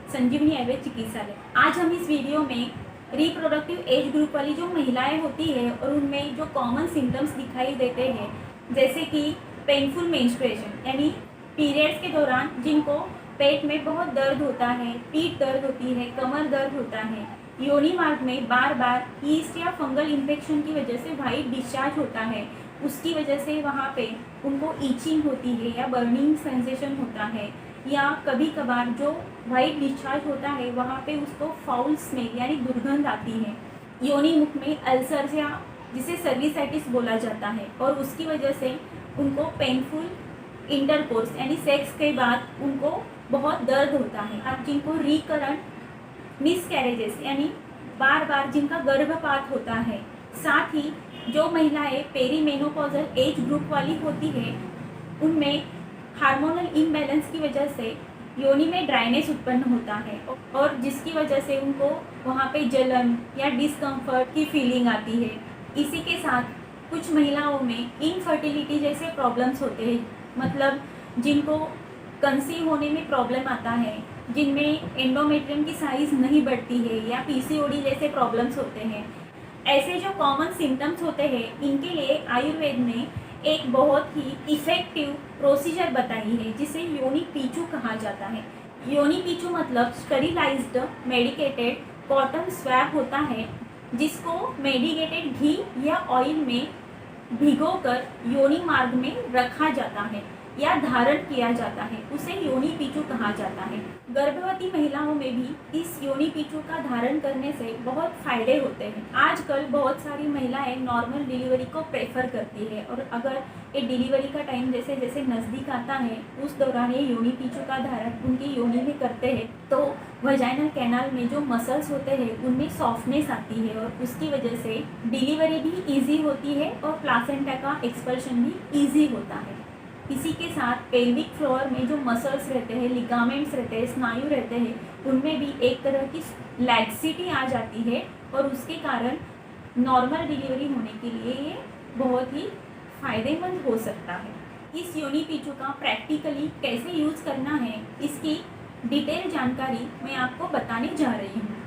संजीवनी आयुर्वेद चिकित्सालय। आज हम इस वीडियो में रिप्रोडक्टिव एज ग्रुप वाली जो महिलाएं होती है और उनमें जो कॉमन सिम्टम्स दिखाई देते हैं, जैसे कि पेनफुल मेंस्ट्रुएशन यानी पीरियड्स के दौरान जिनको पेट में बहुत दर्द होता है, पीठ दर्द होती है, कमर दर्द होता है, योनि मार्ग में बार बार ईस्ट या फंगल इन्फेक्शन की वजह से वाइट डिस्चार्ज होता है, उसकी वजह से वहाँ पे उनको ईचिंग होती है या बर्निंग सेंसेशन होता है, या कभी कभार जो वाइट डिस्चार्ज होता है वहाँ पे उसको फाउल स्मेल यानी दुर्गंध आती है, योनि मुख में अल्सर्स या जिसे सर्विसाइटिस बोला जाता है, और उसकी वजह से उनको पेनफुल इंटरकोर्स यानी सेक्स के बाद उनको बहुत दर्द होता है। अब जिनको रिकरेंट मिसकैरेजेस यानी बार बार जिनका गर्भपात होता है, साथ ही जो महिलाएं पेरीमेनोपॉजल एज ग्रुप वाली होती है उनमें हार्मोनल इम्बैलेंस की वजह से योनि में ड्राइनेस उत्पन्न होता है और जिसकी वजह से उनको वहाँ पे जलन या डिस्कम्फर्ट की फीलिंग आती है। इसी के साथ कुछ महिलाओं में इनफर्टिलिटी जैसे प्रॉब्लम्स होते हैं, मतलब जिनको कंसीव होने में प्रॉब्लम आता है, जिनमें एंडोमेट्रियम की साइज़ नहीं बढ़ती है या पीसीओडी जैसे प्रॉब्लम्स होते हैं। ऐसे जो कॉमन सिम्टम्स होते हैं इनके लिए आयुर्वेद ने एक बहुत ही इफ़ेक्टिव प्रोसीजर बताई है जिसे योनि पीछू कहा जाता है। योनि पीछू मतलब स्टरीलाइज्ड मेडिकेटेड कॉटन स्वैब होता है जिसको मेडिकेटेड घी या ऑयल में भिगोकर योनि मार्ग में रखा जाता है या धारण किया जाता है, उसे योनि पीछू कहा जाता है। गर्भवती महिलाओं में भी इस योनि पीछू का धारण करने से बहुत फ़ायदे होते हैं। आजकल बहुत सारी महिलाएं नॉर्मल डिलीवरी को प्रेफर करती है और अगर ये डिलीवरी का टाइम जैसे जैसे नज़दीक आता है उस दौरान ये योनि पीछू का धारण उनकी योनि में करते हैं तो वजाइनल कैनाल में जो मसल्स होते हैं उनमें सॉफ्टनेस आती है और उसकी वजह से डिलीवरी भी ईजी होती है और प्लासेंटा का एक्सपल्शन भी ईजी होता है। इसी के साथ पेल्विक फ्लोर में जो मसल्स रहते हैं, लिगामेंट्स रहते हैं, स्नायु रहते हैं, उनमें भी एक तरह की लैक्सिटी आ जाती है और उसके कारण नॉर्मल डिलीवरी होने के लिए ये बहुत ही फ़ायदेमंद हो सकता है। इस योनि पीछू का प्रैक्टिकली कैसे यूज़ करना है इसकी डिटेल जानकारी मैं आपको बताने जा रही हूँ।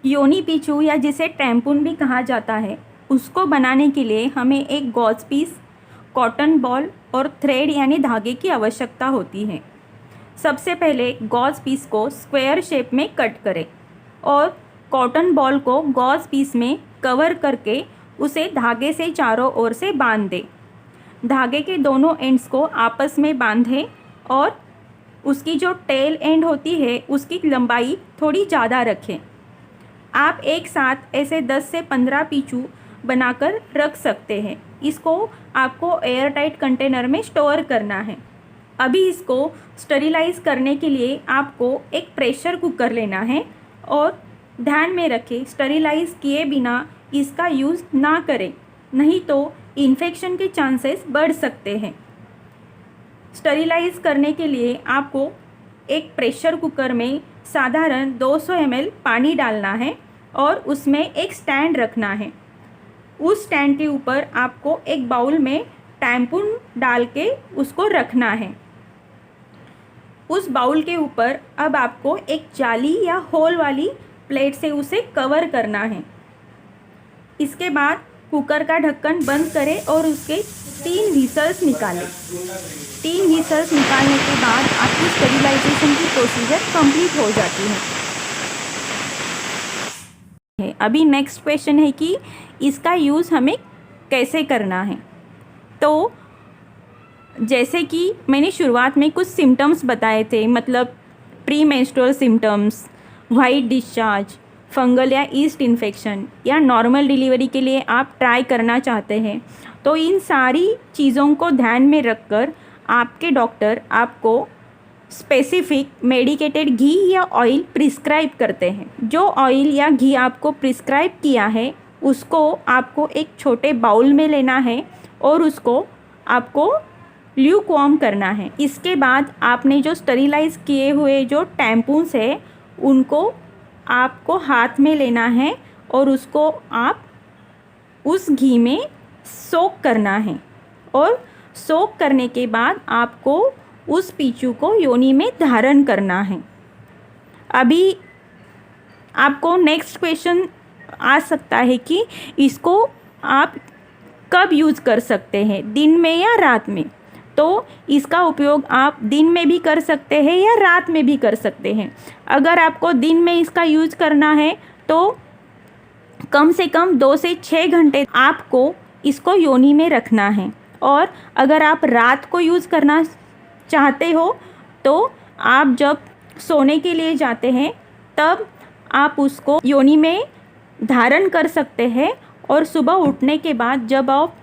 योनि पीछू या जिसे टैम्पून भी कहा जाता है, उसको बनाने के लिए हमें एक गॉज पीस, कॉटन बॉल और थ्रेड यानी धागे की आवश्यकता होती है। सबसे पहले गॉज पीस को स्क्वायर शेप में कट करें और कॉटन बॉल को गॉज पीस में कवर करके उसे धागे से चारों ओर से बांध दें। धागे के दोनों एंड्स को आपस में बांधें और उसकी जो टेल एंड होती है उसकी लंबाई थोड़ी ज़्यादा रखें। आप एक साथ ऐसे 10 से 15 पीछू बनाकर रख सकते हैं। इसको आपको एयर टाइट कंटेनर में स्टोर करना है। अभी इसको स्टरीलाइज करने के लिए आपको एक प्रेशर कुकर लेना है और ध्यान में रखें स्टरीलाइज किए बिना इसका यूज़ ना करें, नहीं तो इन्फेक्शन के चांसेस बढ़ सकते हैं। स्टरीलाइज करने के लिए आपको एक प्रेशर कुकर में साधारण 200 ml पानी डालना है और उसमें एक स्टैंड रखना है। उस स्टैंड के ऊपर आपको एक बाउल में टैम्पून डाल के उसको रखना है। उस बाउल के ऊपर अब आपको एक जाली या होल वाली प्लेट से उसे कवर करना है। इसके बाद कुकर का ढक्कन बंद करें और उसके 3 व्हीसल्स निकालें। 3 व्हीसल्स निकालने के बाद आपकी स्टरीलाइजेशन की प्रोसीजर कंप्लीट हो जाती है। अभी नेक्स्ट क्वेश्चन है कि इसका यूज़ हमें कैसे करना है। तो जैसे कि मैंने शुरुआत में कुछ सिम्टम्स बताए थे, मतलब pre menstrual symptoms, white discharge, fungal या ईस्ट इन्फेक्शन या नॉर्मल डिलीवरी के लिए आप ट्राई करना चाहते हैं, तो इन सारी चीज़ों को ध्यान में रखकर आपके डॉक्टर आपको स्पेसिफिक मेडिकेटेड घी या ऑयल प्रिस्क्राइब करते हैं। जो ऑयल या घी आपको प्रिस्क्राइब किया है उसको आपको एक छोटे बाउल में लेना है और उसको आपको ल्यूकवार्म करना है। इसके बाद आपने जो स्टरीलाइज किए हुए जो टैम्पून्स है उनको आपको हाथ में लेना है और उसको आप उस घी में सोक करना है और सोक करने के बाद आपको उस पीछू को योनि में धारण करना है। अभी आपको नेक्स्ट क्वेश्चन आ सकता है कि इसको आप कब यूज़ कर सकते हैं, दिन में या रात में। तो इसका उपयोग आप दिन में भी कर सकते हैं या रात में भी कर सकते हैं। अगर आपको दिन में इसका यूज़ करना है तो कम से कम 2 से 6 घंटे आपको इसको योनि में रखना है। और अगर आप रात को यूज़ करना चाहते हो तो आप जब सोने के लिए जाते हैं तब आप उसको योनि में धारण कर सकते हैं, और सुबह उठने के बाद जब आप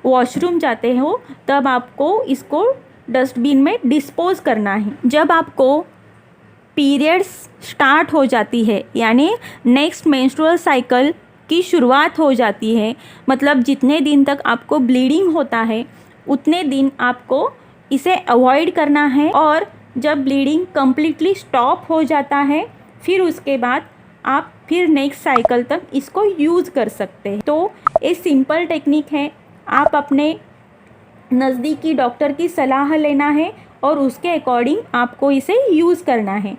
वॉशरूम जाते हो तब आपको इसको डस्टबिन में डिस्पोज करना है। जब आपको पीरियड्स स्टार्ट हो जाती है, यानी नेक्स्ट मेंस्ट्रुअल साइकिल की शुरुआत हो जाती है, मतलब जितने दिन तक आपको ब्लीडिंग होता है उतने दिन आपको इसे अवॉइड करना है। और जब ब्लीडिंग कम्प्लीटली स्टॉप हो जाता है फिर उसके बाद आप फिर नेक्स्ट साइकिल तक इसको यूज़ कर सकते हैं। तो ये सिंपल टेक्निक है, आप अपने नज़दीकी डॉक्टर की सलाह लेना है और उसके अकॉर्डिंग आपको इसे यूज़ करना है।